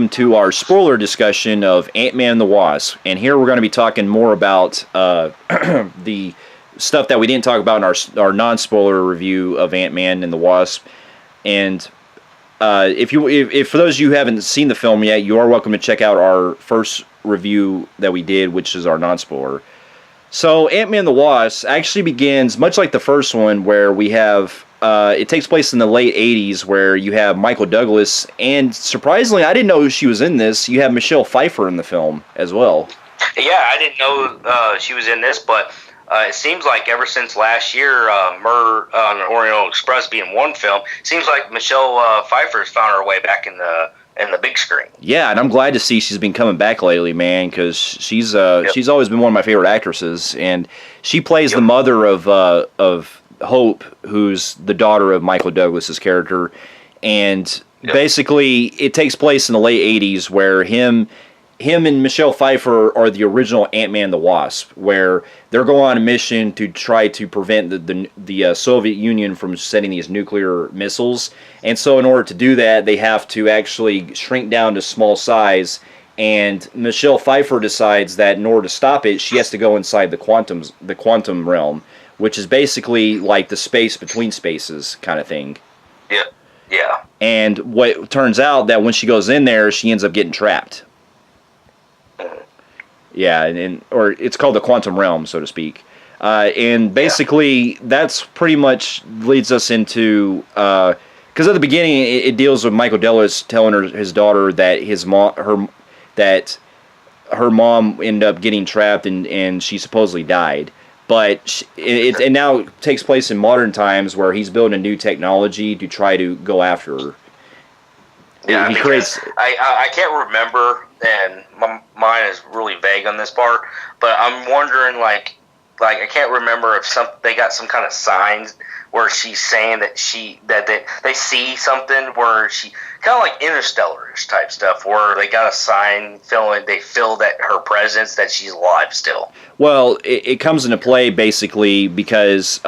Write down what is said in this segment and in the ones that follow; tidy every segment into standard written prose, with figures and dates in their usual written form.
welcome to our spoiler discussion of Ant-Man and the Wasp. And here we're going to be talking more about the stuff that we didn't talk about in our non-spoiler review of Ant-Man and the Wasp. And if for those of you who haven't seen the film yet, you are welcome to check out our first review that we did, which is our non-spoiler. So Ant-Man and the Wasp actually begins much like the first one, where we have it takes place in the late 80s, where you have Michael Douglas, and surprisingly, I didn't know she was in this. You have Michelle Pfeiffer in the film as well. Yeah, I didn't know she was in this, but it seems like ever since last year, Murder on the Orient Express being one film, seems like Michelle Pfeiffer's found her way back in the big screen. Yeah, and I'm glad to see she's been coming back lately, man, because she's always been one of my favorite actresses, and she plays the mother of Hope, who's the daughter of Michael Douglas's character, and basically it takes place in the late 80s, where him and Michelle Pfeiffer are the original Ant-Man and the Wasp, where they're going on a mission to try to prevent the Soviet Union from sending these nuclear missiles, and so in order to do that, they have to actually shrink down to small size, and Michelle Pfeiffer decides that in order to stop it, she has to go inside the quantum realm, which is basically like the space between spaces kind of thing. Yeah. And what turns out that when she goes in there, she ends up getting trapped. Yeah, or it's called the quantum realm, so to speak. And basically, that's pretty much leads us into because at the beginning it deals with Michael Douglas telling his daughter that her mom ended up getting trapped and she supposedly died. But it now takes place in modern times, where he's building a new technology to try to go after her. Yeah, I can't remember, and my mind is really vague on this part, but I'm wondering, like I can't remember if they got some kind of signs where she's saying that they see something where she kind of like Interstellar-ish type stuff, where they got a sign they feel that her presence, that she's alive still. Well, it comes into play basically because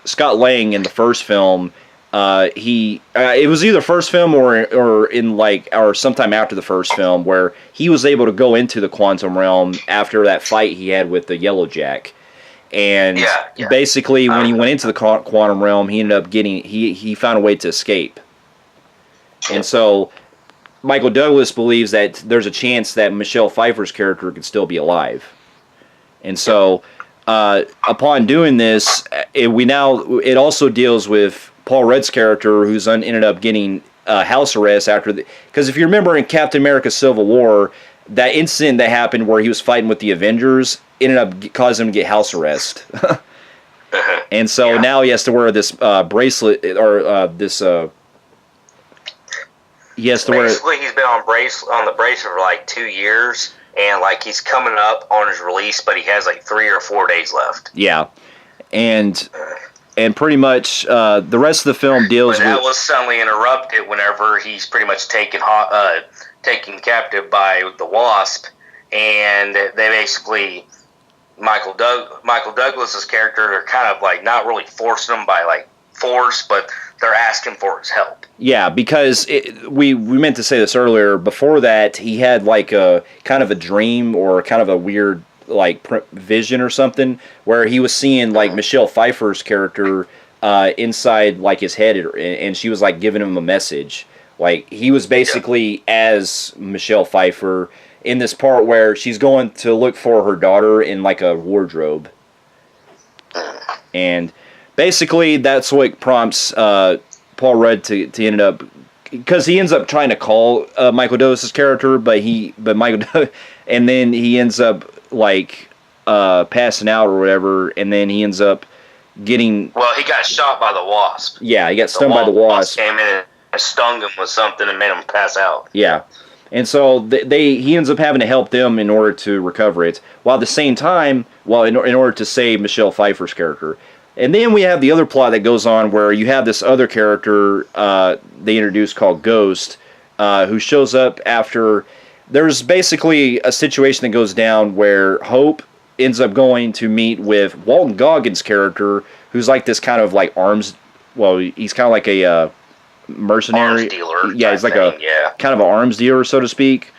Scott Lang in the first film, it was either first film or sometime after the first film, where he was able to go into the quantum realm after that fight he had with the Yellow Jack. And basically, when he went into the quantum realm, he ended up he found a way to escape. And so Michael Douglas believes that there's a chance that Michelle Pfeiffer's character could still be alive. And so upon doing this, it also deals with Paul Rudd's character, who's ended up getting house arrest because if you remember in Captain America Civil War, that incident that happened where he was fighting with the Avengers ended up causing him to get house arrest. And so now he has to wear this bracelet, or this... he has to Basically, he's been on the bracelet for like 2 years, and like he's coming up on his release, but he has like 3 or 4 days left. Yeah. And pretty much the rest of the film deals with... that was suddenly interrupted whenever he's pretty much taken captive by the Wasp, and they basically... Michael Douglas's character, they're kind of like not really forcing him by like force, but they're asking for his help. Yeah, because we meant to say this earlier. Before that, he had like a kind of a dream or kind of a weird like vision or something where he was seeing like Michelle Pfeiffer's character inside like his head, and she was like giving him a message. Like he was basically as Michelle Pfeiffer in this part where she's going to look for her daughter in like a wardrobe. And basically that's what prompts Paul Rudd to end up, because he ends up trying to call Michael Douglas's character, and then he ends up like passing out or whatever, and then he ends up getting... Well, he got shot by the Wasp. Yeah, he got stung by the Wasp. Came in and stung him with something and made him pass out. Yeah. And so he ends up having to help them in order to recover it, while at the same time, in order to save Michelle Pfeiffer's character. And then we have the other plot that goes on where you have this other character they introduced called Ghost, who shows up after... There's basically a situation that goes down where Hope ends up going to meet with Walton Goggins' character, who's like this kind of like arms... Well, he's kind of like a mercenary. Arms dealer. Yeah, he's like a kind of an arms dealer, so to speak,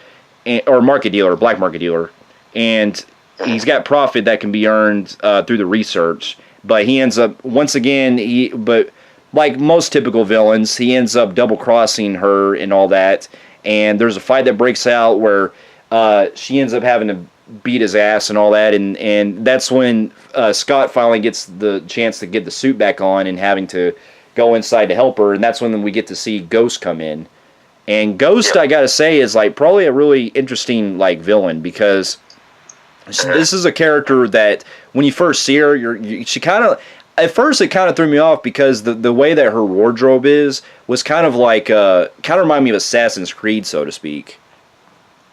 or market dealer, black market dealer, and he's got profit that can be earned through the research. But he ends up once again. But like most typical villains, he ends up double crossing her and all that. And there's a fight that breaks out where she ends up having to beat his ass and all that, and that's when Scott finally gets the chance to get the suit back on and having to go inside to help her, and that's when we get to see Ghost come in. And Ghost, I gotta say, is like probably a really interesting like villain, because this is a character that when you first see her, she kind of, at first it kind of threw me off because the way that her wardrobe was kind of like kind of remind me of Assassin's Creed, so to speak.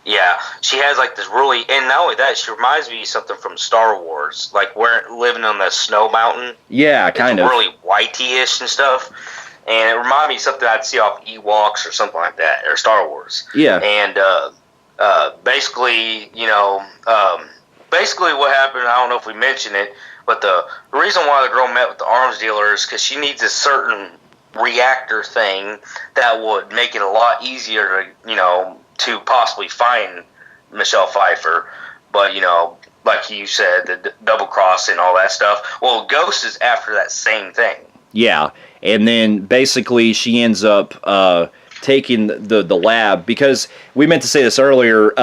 Yeah, she has like this really, and not only that, she reminds me of something from Star Wars, like living on the snow mountain. Yeah, kind of. Really whitey-ish and stuff, and it reminded me of something I'd see off Ewoks or something like that, or Star Wars. Yeah. And basically, basically what happened, I don't know if we mentioned it, but the reason why the girl met with the arms dealer is because she needs a certain reactor thing that would make it a lot easier to possibly find Michelle Pfeiffer, but like you said, the double cross and all that stuff. Well, Ghost is after that same thing. Yeah, and then basically she ends up taking the lab, because we meant to say this earlier.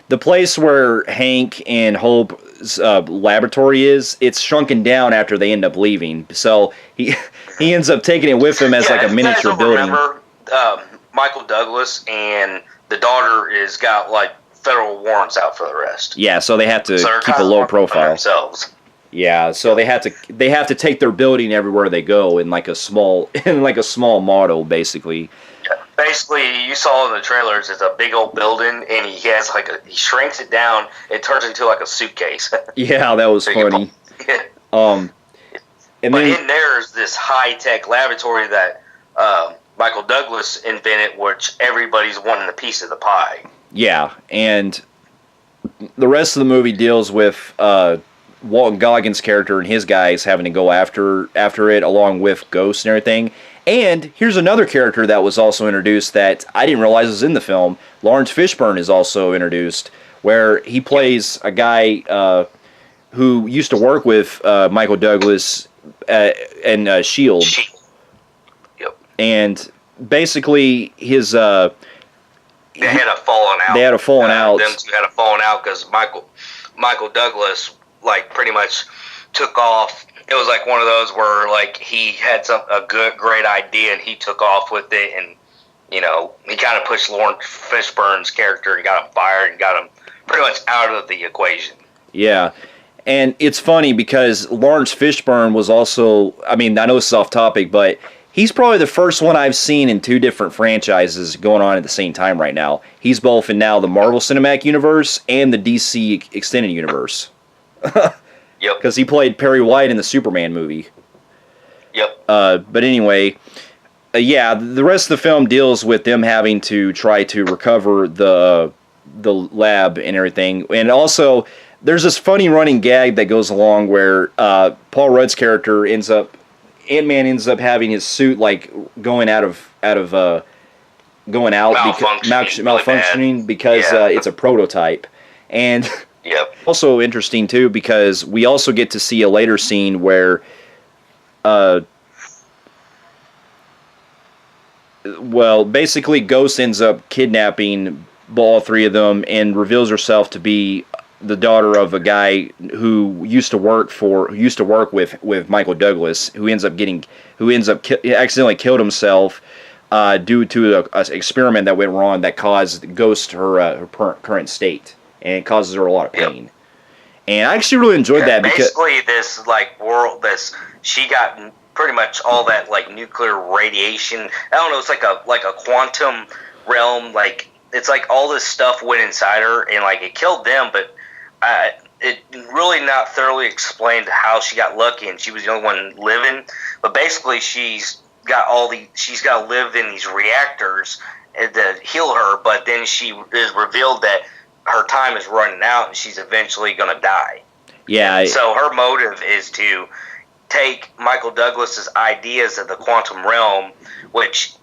The place where Hank and Hope's laboratory it's shrunken down after they end up leaving. So he ends up taking it with him as like a miniature building. Remember, Michael Douglas and the daughter is got like federal warrants out for the arrest. Yeah, so they have to keep a low profile themselves. Yeah, so they have to take their building everywhere they go in like a small model, basically. Yeah, basically, you saw in the trailers, it's a big old building, and he has he shrinks it down. It turns into like a suitcase. Yeah, that was funny. And but then in there is this high tech laboratory that Michael Douglas invented, which everybody's wanting a piece of the pie. Yeah, and the rest of the movie deals with Walton Goggins' character and his guys having to go after it, along with Ghost and everything. And here's another character that was also introduced that I didn't realize was in the film. Lawrence Fishburne is also introduced, where he plays a guy who used to work with Michael Douglas and S.H.I.E.L.D. Yep. And basically his... they had a falling out. They had a falling out. Them two had a falling out because Michael Douglas pretty much took off. It was like one of those where he had a great idea and he took off with it, and he kind of pushed Lawrence Fishburne's character and got him fired and got him pretty much out of the equation. Yeah. And it's funny because Lawrence Fishburne was also, I know this is off topic, but he's probably the first one I've seen in two different franchises going on at the same time right now. He's both in now the Marvel Cinematic Universe and the DC Extended Universe. Yep. Because he played Perry White in the Superman movie. Yep. But anyway, the rest of the film deals with them having to try to recover the lab and everything. And also, there's this funny running gag that goes along where Paul Rudd's character Ant-Man ends up having his suit malfunctioning because it's a prototype. And yep. Also interesting too, because we also get to see a later scene where basically Ghost ends up kidnapping all three of them and reveals herself to be the daughter of a guy who used to work with Michael Douglas, who ends up accidentally killed himself due to an experiment that went wrong that caused Ghost her current state, and it causes her a lot of pain. Yep. And I actually really enjoyed that because basically she got pretty much all that nuclear radiation. I don't know, it's like a quantum realm. It's like all this stuff went inside her and it killed them, but it really not thoroughly explained how she got lucky and she was the only one living. But basically, she's got to live in these reactors to heal her. But then she is revealed that her time is running out and she's eventually going to die. Yeah. So her motive is to take Michael Douglas's ideas of the quantum realm, which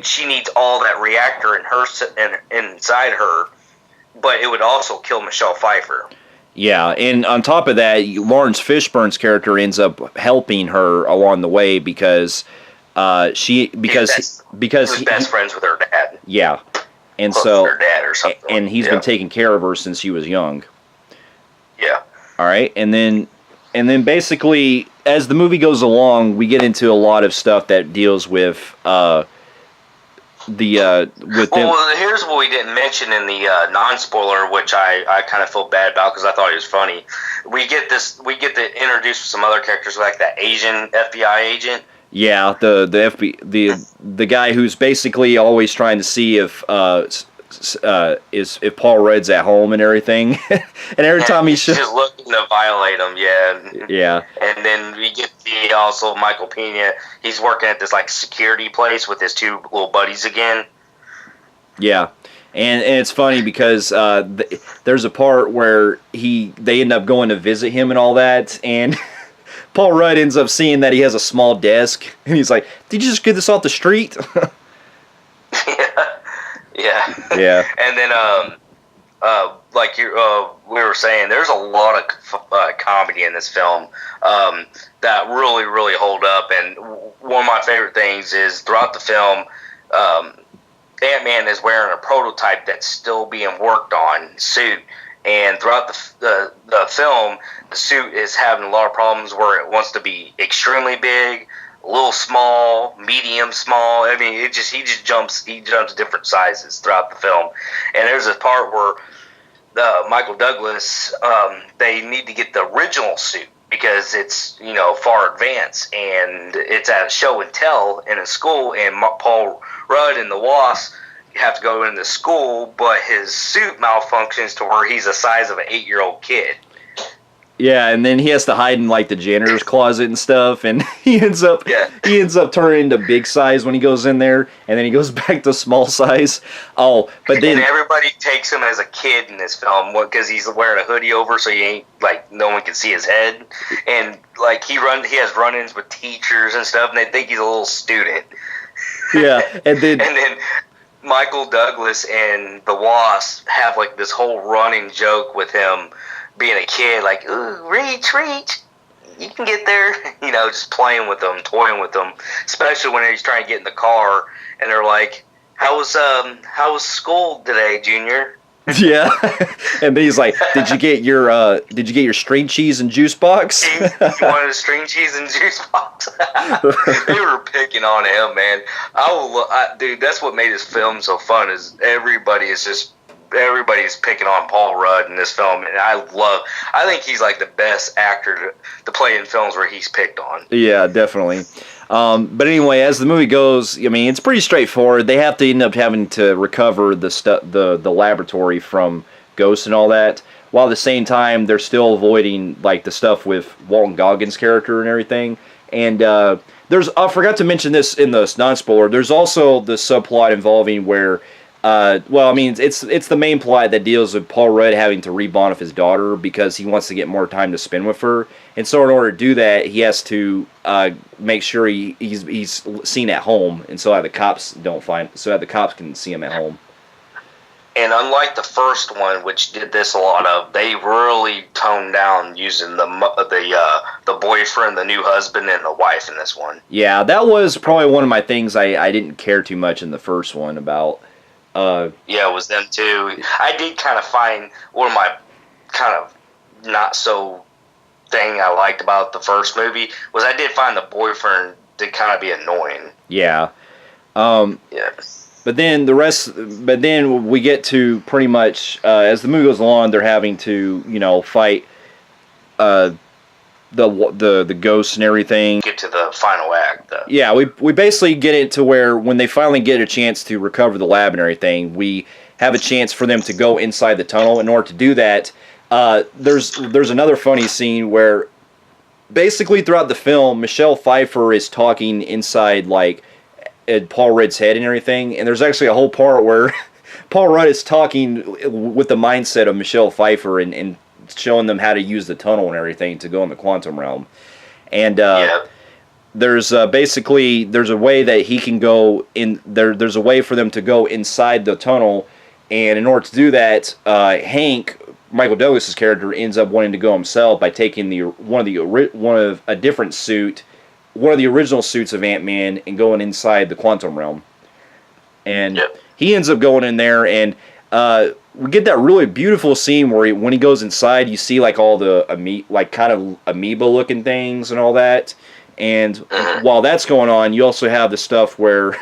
she needs all that reactor inside her, but it would also kill Michelle Pfeiffer. Yeah, and on top of that, Lawrence Fishburne's character ends up helping her along the way because he was best friends with her dad. Yeah, and close so to her dad or something. And he's been taking care of her since she was young. Yeah. All right, and then basically as the movie goes along, we get into a lot of stuff that deals with here's what we didn't mention in the non-spoiler, which I kind of feel bad about because I thought it was funny. We get to introduce some other characters like that Asian FBI agent. Yeah, the guy who's basically always trying to see if Paul Rudd's at home and everything, and every time he's just looking to violate him. Yeah. And then we get also Michael Pena. He's working at this like security place with his two little buddies again. Yeah, and it's funny because there's a part where they end up going to visit him and all that, and Paul Rudd ends up seeing that he has a small desk, and he's like, "Did you just get this off the street?" Yeah. And then, like we were saying, there's a lot of comedy in this film that really, really hold up. And one of my favorite things is throughout the film, Ant-Man is wearing a prototype that's still being worked on suit. And throughout the film, the suit is having a lot of problems where it wants to be extremely big, a little small, medium small. I mean, he just jumps different sizes throughout the film. And there's a part where Michael Douglas, they need to get the original suit because it's far advanced, and it's at a show and tell in a school, and Paul Rudd and the Wasp have to go into school, but his suit malfunctions to where he's the size of an 8-year-old kid. Yeah, and then he has to hide in like the janitor's closet and stuff, and he ends up turning into big size when he goes in there, and then he goes back to small size. Oh, but then and everybody takes him as a kid in this film because he's wearing a hoodie over, so no one can see his head, and like he has run-ins with teachers and stuff, and they think he's a little student. Yeah, and then Michael Douglas and the Wasp have like this whole running joke with him being a kid, like, ooh, reach, you can get there, just playing with them, toying with them, especially when he's trying to get in the car, and they're like, how was school today, Junior? Yeah, and then he's like, did you get your string cheese and juice box? You wanted a string cheese and juice box? They were picking on him, man. Dude, that's what made this film so fun, is everybody's picking on Paul Rudd in this film, and I think he's like the best actor to play in films where he's picked on. Yeah, definitely. But anyway, as the movie goes, I mean, it's pretty straightforward. They have to end up having to recover the laboratory from ghosts and all that, while at the same time they're still avoiding like the stuff with Walton Goggins' character and everything. And I forgot to mention this in the non-spoiler. There's also the subplot involving where. It's the main plot that deals with Paul Rudd having to rebond with his daughter because he wants to get more time to spend with her. And so in order to do that, he has to make sure he's seen at home, and so that the cops can see him at home. And unlike the first one, which did this a lot of, they really toned down using the boyfriend, the new husband, and the wife in this one. Yeah, that was probably one of my things I didn't care too much in the first one about. It was them too. I did kind of find one of my kind of not so thing I liked about the first movie was I did find the boyfriend to kind of be annoying. Yeah. Yeah. But then we get to pretty much as the movie goes along, they're having to fight the ghosts and everything. Get to the final act, though. Yeah, we basically get it to where when they finally get a chance to recover the lab and everything, we have a chance for them to go inside the tunnel. In order to do that, there's another funny scene where basically throughout the film, Michelle Pfeiffer is talking inside like at Paul Rudd's head and everything, and there's actually a whole part where Paul Rudd is talking with the mindset of Michelle Pfeiffer and showing them how to use the tunnel and everything to go in the quantum realm. And there's basically there's a way that he can go in there. There's a way for them to go inside the tunnel, and in order to do that, Hank, Michael Douglas's character, ends up wanting to go himself by taking one of a different suit, one of the original suits of Ant-Man, and going inside the quantum realm. And he ends up going in there, and we get that really beautiful scene where when he goes inside, you see like all the kind of amoeba looking things and all that. And while that's going on, you also have the stuff where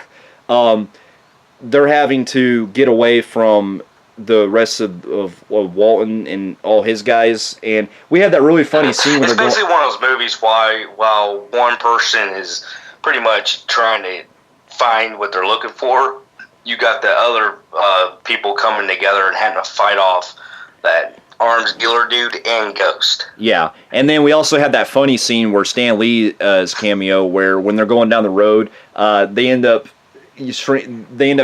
they're having to get away from the rest of Walton and all his guys. And we have that really funny scene where it's basically one of those movies while one person is pretty much trying to find what they're looking for, you got the other people coming together and having to fight off that arms dealer dude and Ghost. Yeah, and then we also had that funny scene where Stan Lee's cameo, where when they're going down the road, they end up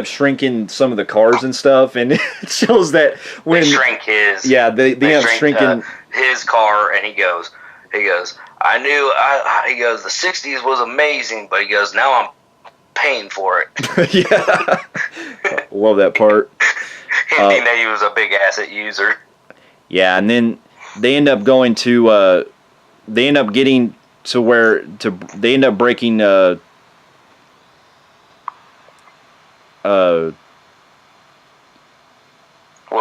shrinking some of the cars and stuff, and it shows that when they shrink his. Yeah, they end up shrinking his car, and he goes, I knew, he goes, the '60s was amazing, but he goes, now I'm paying for it. Yeah, love that part. Hinting that he was a big asset user. Yeah, and then they end up going to, they end up getting to where they end up breaking. Well,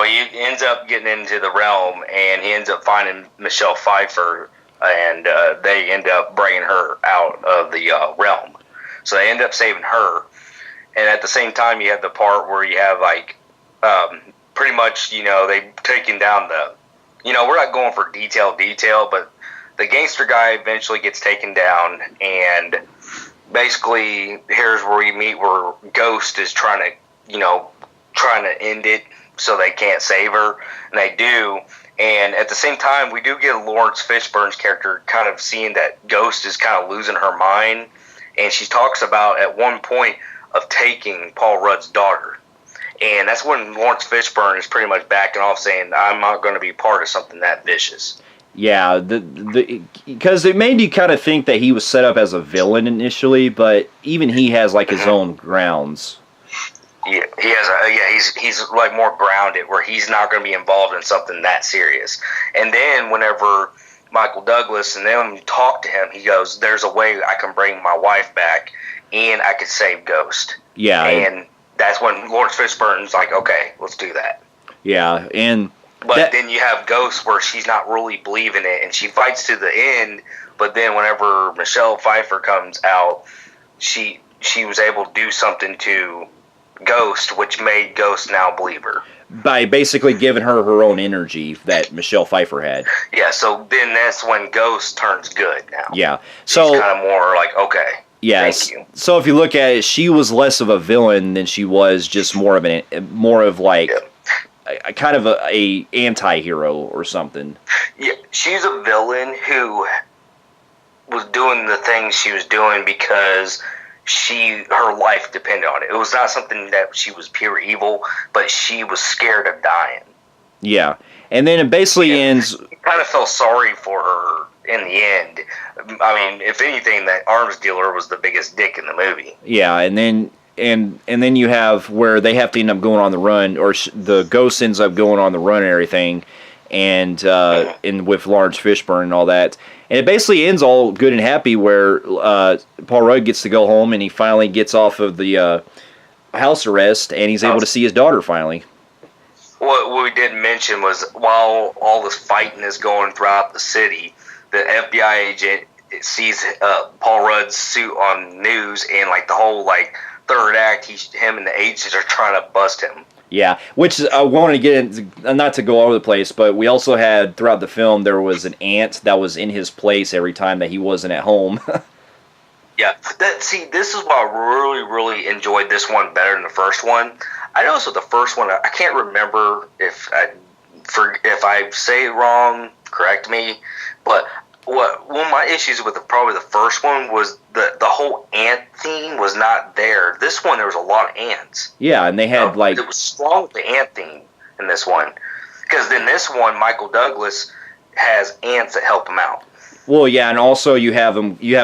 he ends up getting into the realm, and he ends up finding Michelle Pfeiffer, and they end up bringing her out of the realm. So they end up saving her, and at the same time, you have the part where you have like, pretty much, they've taken down we're not going for detail, but the gangster guy eventually gets taken down, and basically here's where we meet where Ghost is trying to end it so they can't save her, and they do. And at the same time, we do get Lawrence Fishburne's character kind of seeing that Ghost is kind of losing her mind. And she talks about, at one point, of taking Paul Rudd's daughter. And that's when Lawrence Fishburne is pretty much backing off, saying, I'm not going to be part of something that vicious. Yeah, because it made you kind of think that he was set up as a villain initially, but even he has, like, his own grounds. Yeah, he has he's like more grounded, where he's not going to be involved in something that serious. And then whenever Michael Douglas and them talk to him, he goes, there's a way I can bring my wife back and I could save Ghost. Yeah. And that's when Lawrence Fishburne's like, okay, let's do that. Yeah, But then you have Ghost where she's not really believing it, and she fights to the end, but then whenever Michelle Pfeiffer comes out, she was able to do something to Ghost, which made Ghost now believe her. By basically giving her own energy that Michelle Pfeiffer had. Yeah, so then that's when Ghost turns good now. Yeah. So she's kind of more like, okay, yes. Thank you. So if you look at it, she was less of a villain than she was just more of a kind of a anti-hero or something. Yeah, she's a villain who was doing the things she was doing because her life depended on it. It was not something that she was pure evil, but she was scared of dying. Yeah, and then it basically ends. You kind of felt sorry for her in the end. I mean, if anything, that arms dealer was the biggest dick in the movie. Yeah, and then you have where they have to end up going on the run, or the Ghost ends up going on the run and everything, and with Lawrence Fishburne and all that. And it basically ends all good and happy where Paul Rudd gets to go home and he finally gets off of the house arrest and he's able to see his daughter finally. What we didn't mention was while all this fighting is going throughout the city, the FBI agent sees Paul Rudd's suit on news, and like the whole third act, him and the agents are trying to bust him. Yeah, which I wanted to get into, not to go all over the place, but we also had, throughout the film, there was an ant that was in his place every time that he wasn't at home. Yeah, this is why I really, really enjoyed this one better than the first one. I noticed with the first one, I can't remember if I say it wrong, correct me, but one of my issues with probably the first one was the whole ant theme was not there. This one, there was a lot of ants. Yeah, and they had it was strong with the ant theme in this one, because in this one, Michael Douglas has ants that help him out. Well, yeah, and also you have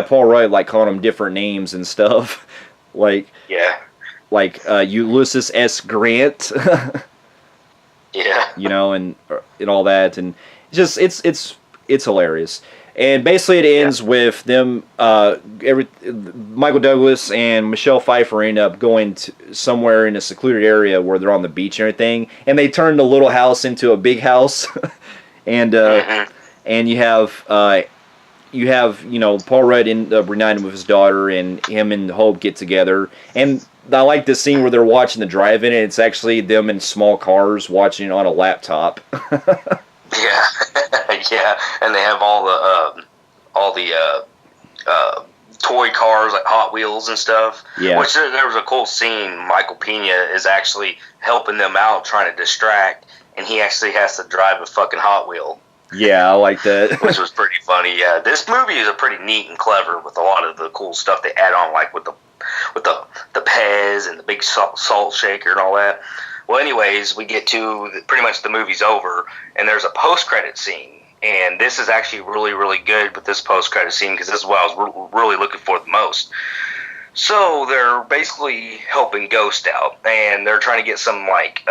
Paul Rudd like calling him different names and stuff, like Yeah. like Ulysses S. Grant, Yeah. you know, and all that, and it's hilarious. And basically, it ends with them. Michael Douglas and Michelle Pfeiffer end up going to somewhere in a secluded area where they're on the beach and everything, and they turn the little house into a big house, and and you have Paul Rudd end up reuniting with his daughter, and him and Hope get together. And I like this scene where they're watching the drive-in, and it's actually them in small cars watching it on a laptop. Yeah, yeah, and they have all the toy cars like Hot Wheels and stuff. Yeah, which there was a cool scene. Michael Pena is actually helping them out, trying to distract, and he actually has to drive a fucking Hot Wheel. Yeah, I like that. Which was pretty funny. Yeah, this movie is a pretty neat and clever with a lot of the cool stuff they add on, like with the Pez and the big salt shaker and all that. Well, anyways, we get to pretty much the movie's over, and there's a post-credit scene. And this is actually really, really good with this post-credit scene because this is what I was really looking for the most. So they're basically helping Ghost out, and they're trying to get some, like,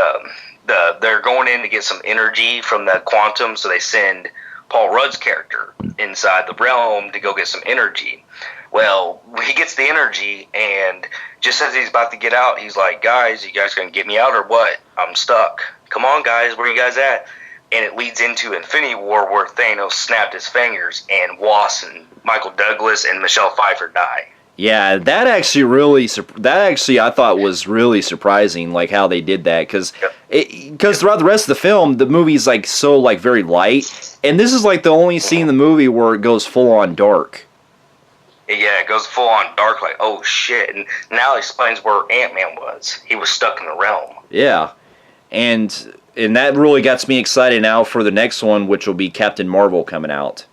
they're going in to get some energy from the quantum, so they send Paul Rudd's character inside the realm to go get some energy. Well, he gets the energy, and just as he's about to get out, he's like, guys, you guys going to get me out or what? I'm stuck. Come on, guys, where you guys at? And it leads into Infinity War where Thanos snapped his fingers, and Wasp and Michael Douglas and Michelle Pfeiffer die. Yeah, that actually I thought was really surprising, like how they did that, because throughout the rest of the film, the movie's like so like very light, and this is like the only scene in the movie where it goes full on dark. Yeah, it goes full on dark, like, oh shit. And now it explains where Ant-Man was. He was stuck in the realm. Yeah. And that really gets me excited now for the next one, which will be Captain Marvel coming out.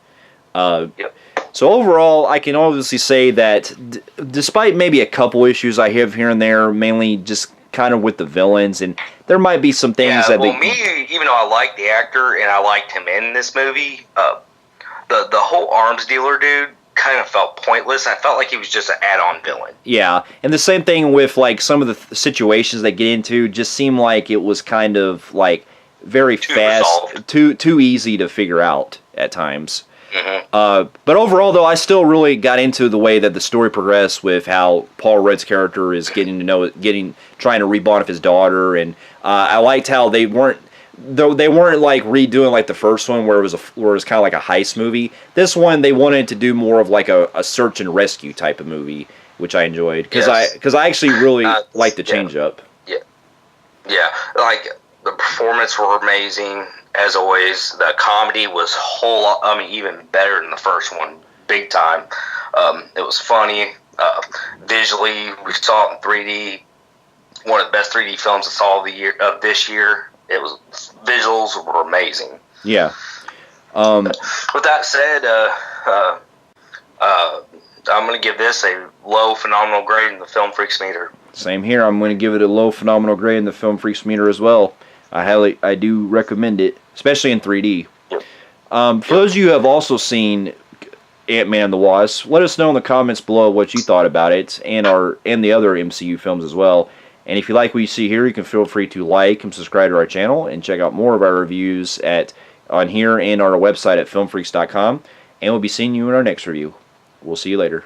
Yep. So overall, I can obviously say that despite maybe a couple issues I have here and there, mainly just kind of with the villains, and there might be some things that even though I like the actor and I liked him in this movie, the whole arms dealer dude kind of felt pointless. I felt like he was just an add-on villain. Yeah, and the same thing with like some of the situations they get into just seem like it was kind of like very fast, too easy to figure out at times. Mm-hmm. But overall, though, I still really got into the way that the story progressed with how Paul Rudd's character is trying to rebond with his daughter, and I liked how they weren't like redoing like the first one where it was kind of like a heist movie. This one they wanted to do more of like a search and rescue type of movie, which I enjoyed because I actually really liked the change up. Yeah, like the performance were amazing as always. The comedy was even better than the first one, big time. It was funny. Visually, we saw it in 3D. One of the best 3D films I saw of this year. Visuals were amazing. Yeah. With that said, I'm going to give this a low phenomenal grade in the Film Phreeks meter. Same here. I'm going to give it a low phenomenal grade in the Film Phreeks meter as well. I do recommend it, especially in 3D. Yep. For those of you who have also seen Ant-Man and the Wasp, let us know in the comments below what you thought about it and the other MCU films as well. And if you like what you see here, you can feel free to like and subscribe to our channel and check out more of our reviews on here and on our website at filmphreeks.com. And we'll be seeing you in our next review. We'll see you later.